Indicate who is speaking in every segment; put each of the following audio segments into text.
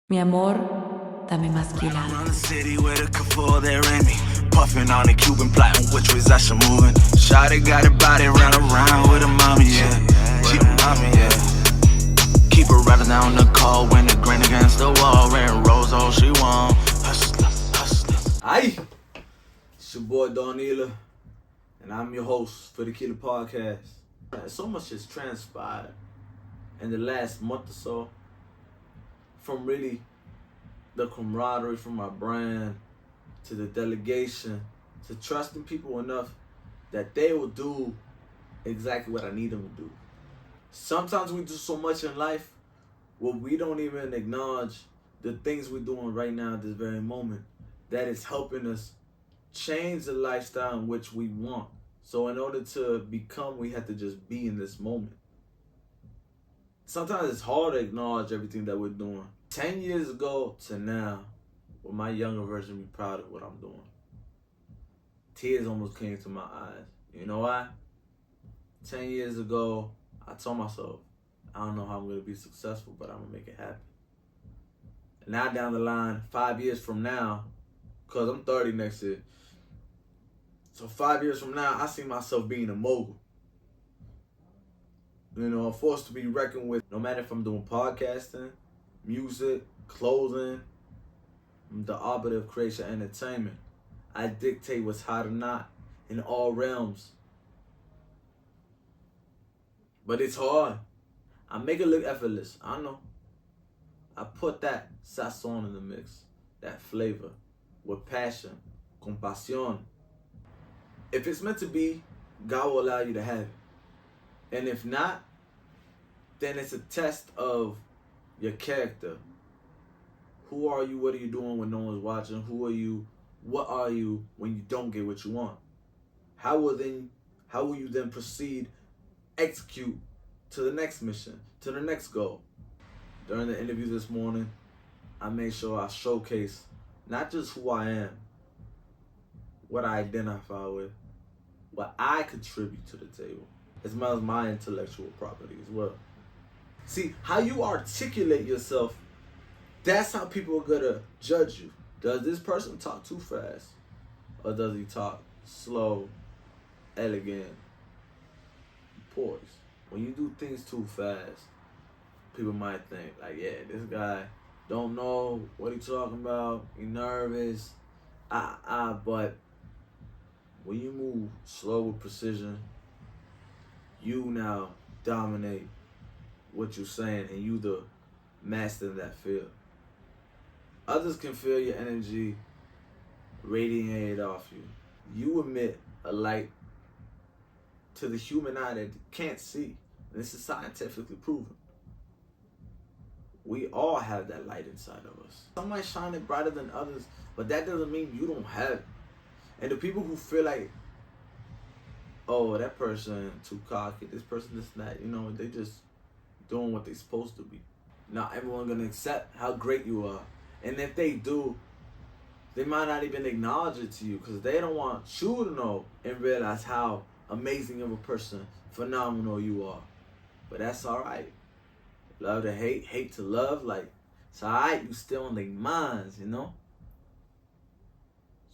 Speaker 1: Mi amor, dame más Quila.
Speaker 2: Around the city with a couple there in me. Puffing on a Cuban plotting which ways I should move it. Shawty got her body run around with a mommy, yeah. She a mommy, yeah. Keep her riding down the cold when the grain against the wall. Red rose, all she want. Hustler, hustler.
Speaker 3: Aye, it's your boy DONiLA, and I'm your host for the Quila Podcast. So much has transpired in the last month or so, from really the camaraderie from my brand to the delegation to trusting people enough that they will do exactly what I need them to do. Sometimes we do so much in life where we don't even acknowledge the things we're doing right now at this very moment that is helping us change the lifestyle in which we want. So in order to become, we have to just be in this moment. Sometimes it's hard to acknowledge everything that we're doing. 10 years ago to now, will my younger version be proud of what I'm doing? Tears almost came to my eyes. You know why? 10 years ago, I told myself, I don't know how I'm going to be successful, but I'm going to make it happen. And now down the line, 5 years from now, because I'm 30 next year, so 5 years from now, I see myself being a mogul. You know, a force to be reckoned with. No matter if I'm doing podcasting, music, clothing, the arbiter of creation, entertainment. I dictate what's hot or not in all realms. But it's hard. I make it look effortless. I know. I put that sazon in the mix, that flavor, with passion, compasión. If it's meant to be, God will allow you to have it. And if not, then it's a test of your character. Who are you? What are you doing when no one's watching? Who are you? What are you when you don't get what you want? How will you then proceed, execute to the next mission, to the next goal? During the interview this morning, I made sure I showcase not just who I am, what I identify with, what I contribute to the table, as well as my intellectual property as well. See, how you articulate yourself, that's how people are gonna judge you. Does this person talk too fast? Or does he talk slow, elegant, poised? When you do things too fast, people might think, like, yeah, this guy don't know what he's talking about, he nervous, but when you move slow with precision, you now dominate what you're saying, and you the master in that field. Others can feel your energy radiated off you. You emit a light to the human eye that can't see. And this is scientifically proven. We all have that light inside of us. Some might shine it brighter than others, but that doesn't mean you don't have it. And the people who feel like, oh, that person too cocky, this person this and that, you know, they just doing what they're supposed to be. Not everyone gonna accept how great you are. And if they do, they might not even acknowledge it to you because they don't want you to know and realize how amazing of a person, phenomenal you are. But that's all right. Love to hate, hate to love, like, it's all right, you still in their minds, you know?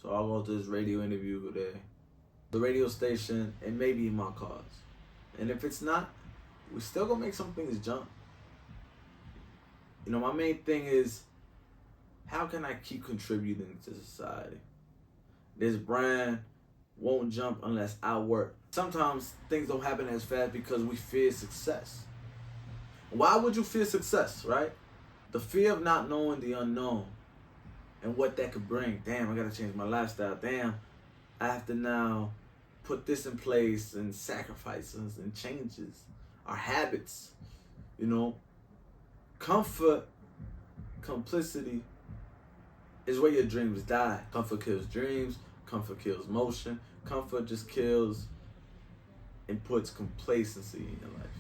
Speaker 3: So I'll go to this radio interview today. The radio station, it may be in my cause. And if it's not, we still gonna make some things jump. You know, my main thing is, how can I keep contributing to society? This brand won't jump unless I work. Sometimes things don't happen as fast because we fear success. Why would you fear success, right? The fear of not knowing the unknown and what that could bring. Damn, I gotta change my lifestyle. Damn, I have to now put this in place, and sacrifices and changes, our habits, you know. Comfort, complicity is where your dreams die. Comfort kills dreams, comfort kills motion, comfort just kills and puts complacency in your life.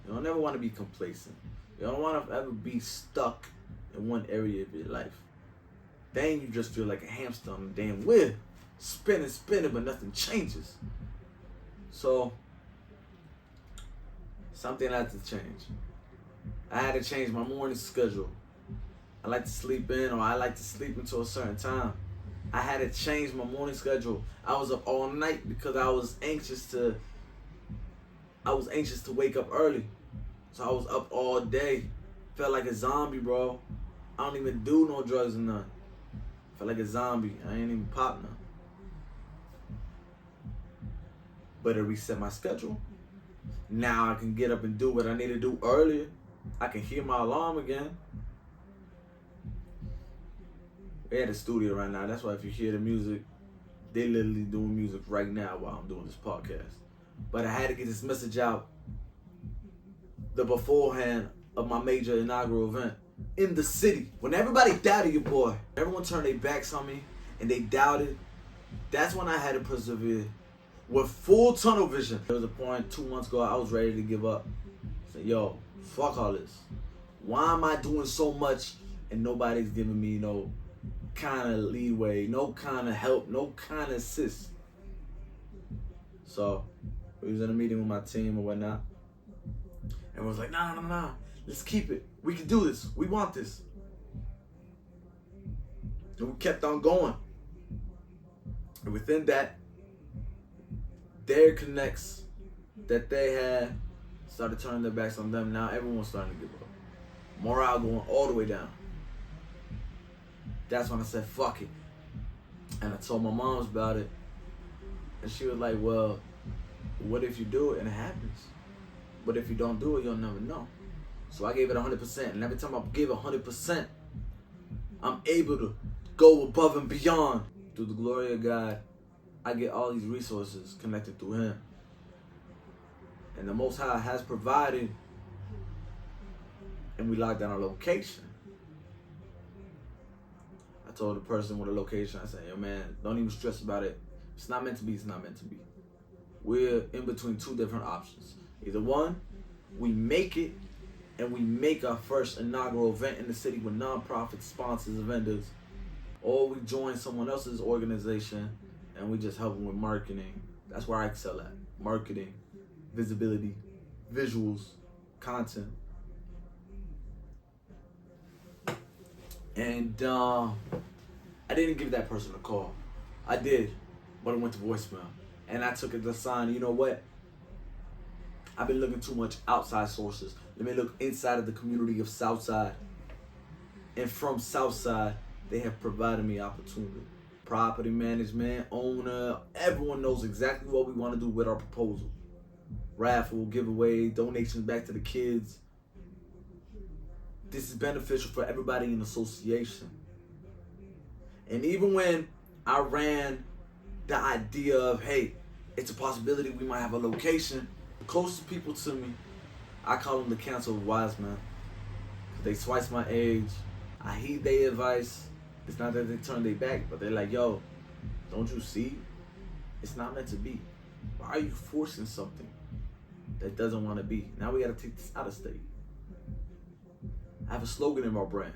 Speaker 3: You don't ever want to be complacent. You don't want to ever be stuck in one area of your life. Then you just feel like a hamster on a damn wheel, spinning, but nothing changes. So, something had to change. I had to change my morning schedule. I like to sleep in, or I like to sleep until a certain time. I had to change my morning schedule. I was up all night because I was anxious to wake up early. So I was up all day. Felt like a zombie, bro. I don't even do no drugs or none. Felt like a zombie. I ain't even pop none. But it reset my schedule. Now I can get up and do what I need to do earlier. I can hear my alarm again. We're at the studio right now. That's why if you hear the music, they literally doing music right now while I'm doing this podcast. But I had to get this message out the beforehand of my major inaugural event in the city. When everybody doubted your boy, everyone turned their backs on me and they doubted, that's when I had to persevere with full tunnel vision. There was a point 2 months ago I was ready to give up. I said, yo, fuck all this. Why am I doing so much and nobody's giving me no kind of leeway, no kind of help, no kind of assist? So we was in a meeting with my team or whatnot. Everyone's like, nah, let's keep it. We can do this. We want this. And we kept on going. And within that, their connects that they had started turning their backs on them. Now everyone's starting to give up. Morale going all the way down. That's when I said, fuck it. And I told my moms about it. And she was like, well, what if you do it and it happens? But if you don't do it, you'll never know. So I gave it 100%. And every time I give 100%, I'm able to go above and beyond. Through the glory of God, I get all these resources connected through Him. And the Most High has provided, and we locked down our location. I told the person with the location, I said, yo man, don't even stress about it. It's not meant to be, it's not meant to be. We're in between two different options. Either one, we make it and we make our first inaugural event in the city with non-profit sponsors and vendors, or we join someone else's organization and we just help them with marketing. That's where I excel at. Marketing, visibility, visuals, content. And I didn't give that person a call. I did, but it went to voicemail. And I took it as a sign, you know what? I've been looking too much outside sources. Let me look inside of the community of Southside. And from Southside, they have provided me opportunity. Property management, owner, everyone knows exactly what we want to do with our proposal. Raffle, giveaway, donations back to the kids. This is beneficial for everybody in the association. And even when I ran the idea of, hey, it's a possibility we might have a location, the closest people to me, I call them the Council of Wise Men. They twice my age. I heed their advice. It's not that they turn their back, but they're like, yo, don't you see? It's not meant to be. Why are you forcing something that doesn't want to be? Now we got to take this out of state. I have a slogan in my brand,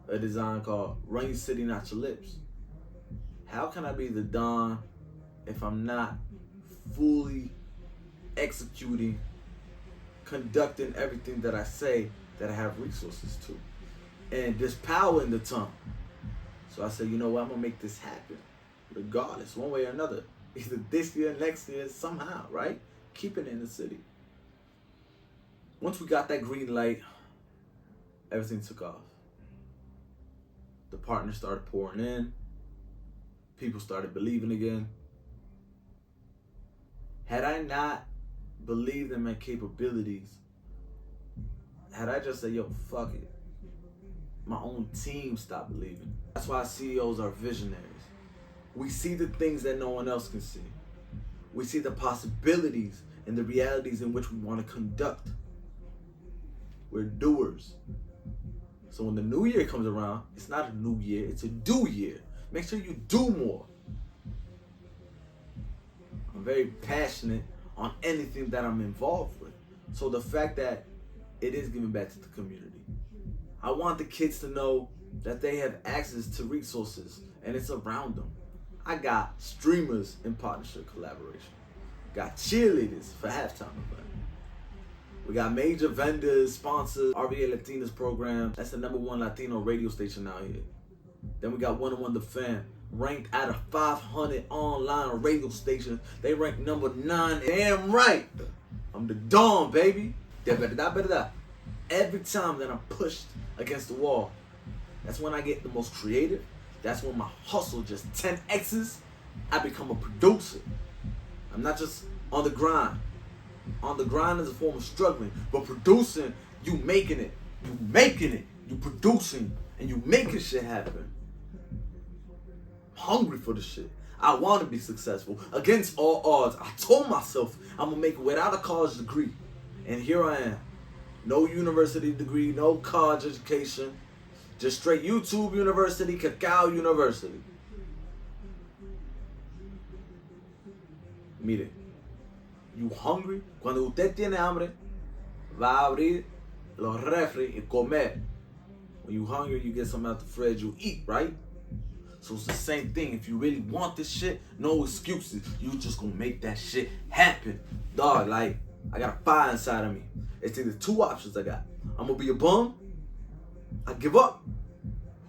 Speaker 3: a design called Run Your City, Not Your Lips. How can I be the Don if I'm not fully executing, conducting everything that I say that I have resources to? And there's power in the tongue. So I said, you know what, I'm going to make this happen. Regardless, one way or another. Either this year, next year, somehow, right? Keep it in the city. Once we got that green light, everything took off. The partners started pouring in. People started believing again. Had I not believed in my capabilities, had I just said, yo, fuck it, my own team stopped believing. That's why CEOs are visionaries. We see the things that no one else can see. We see the possibilities and the realities in which we want to conduct. We're doers. So when the new year comes around, it's not a new year, it's a do year. Make sure you do more. I'm very passionate on anything that I'm involved with. So the fact that it is giving back to the community. I want the kids to know that they have access to resources and it's around them. I got streamers in partnership collaboration. Got cheerleaders for halftime event. We got major vendors, sponsors, RVA Latinas program. That's the #1 Latino radio station out here. Then we got 101 The Fam, ranked out of 500 online radio stations. They rank #9. Damn right. I'm the Don, baby. Every time that I'm pushed against the wall, that's when I get the most creative. That's when my hustle just 10x's. I become a producer. I'm not just on the grind. On the grind is a form of struggling, but producing, you making it. You making it. You producing, and you making shit happen. I'm hungry for the shit. I want to be successful. Against all odds, I told myself I'm going to make it without a college degree. And here I am. No university degree, no college education. Just straight YouTube University, Q.U.I.L.A University. Mire, you hungry? Cuando usted tiene hambre, va a abrir los refri y comer. When you hungry, you get something out the fridge, you eat, right? So it's the same thing. If you really want this shit, no excuses. You just gonna make that shit happen. Dog, like, I got a fire inside of me. It's either two options I got. I'm gonna be a bum, I give up,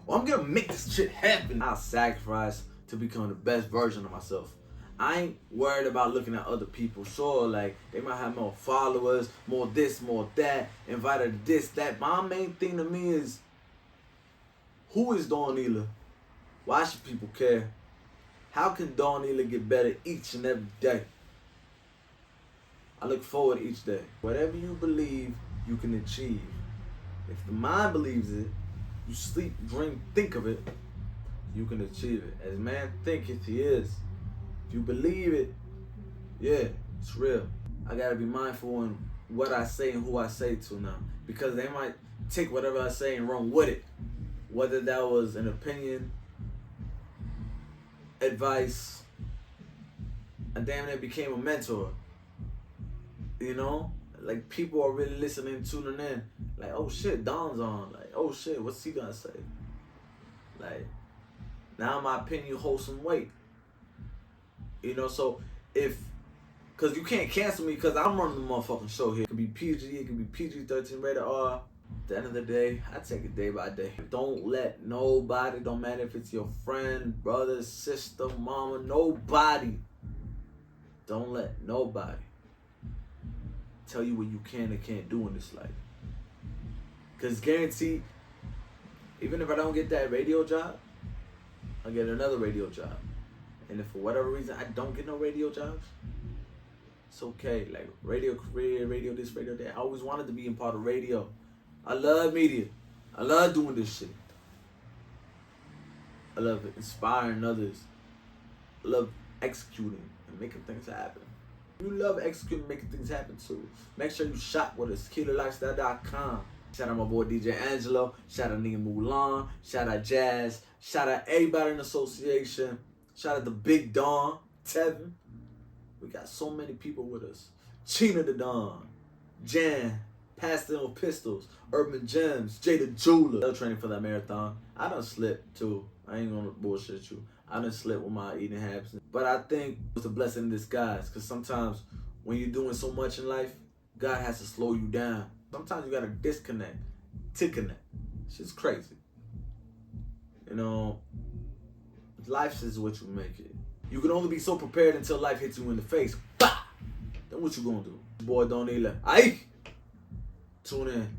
Speaker 3: or I'm gonna make this shit happen. I'll sacrifice to become the best version of myself. I ain't worried about looking at other people. Sure, like, they might have more followers, more this, more that, invited to this, that. My main thing to me is, who is DONiLA? Why should people care? How can DONiLA get better each and every day? I look forward each day. Whatever you believe, you can achieve. If the mind believes it, you sleep, dream, think of it, you can achieve it. As man thinketh, he is. If you believe it, yeah, it's real. I gotta be mindful in what I say and who I say to now, because they might take whatever I say and run with it. Whether that was an opinion, advice, and damn it became a mentor. You know? Like, people are really listening, tuning in. Like, oh shit, Don's on. Like, oh shit, what's he gonna say? Like, now my opinion holds some weight. You know, so cause you can't cancel me because I'm running the motherfucking show here. It could be PG, it could be PG-13 rated R. At the end of the day, I take it day by day. Don't let nobody, don't matter if it's your friend, brother, sister, mama, nobody. Don't let nobody tell you what you can and can't do in this life. Because guaranteed, even if I don't get that radio job, I'll get another radio job. And if for whatever reason I don't get no radio jobs, it's okay. Like, radio career, radio this, radio that. I always wanted to be in part of radio. I love media. I love doing this shit. I love inspiring others. I love executing and making things happen. You love executing and making things happen too. Make sure you shop with us. QuilaLifestyle.com. Shout out my boy DJ Angelo. Shout out Nigga Mulan. Shout out Jazz. Shout out everybody in the association. Shout out to Big Don, Tevin. We got so many people with us. China the Don, Jan, Pastel Pistols, Urban Gems, Jay the Jeweler. Still training for that marathon. I done slipped too. I ain't gonna bullshit you. I done slipped with my eating habits. But I think it's a blessing in disguise, because sometimes when you're doing so much in life, God has to slow you down. Sometimes you gotta disconnect to connect. Shit's crazy. You know, life is what you make it. You can only be so prepared until life hits you in the face. Bah! Then what you gonna do? Boy DONiLA. Aye! Tune in.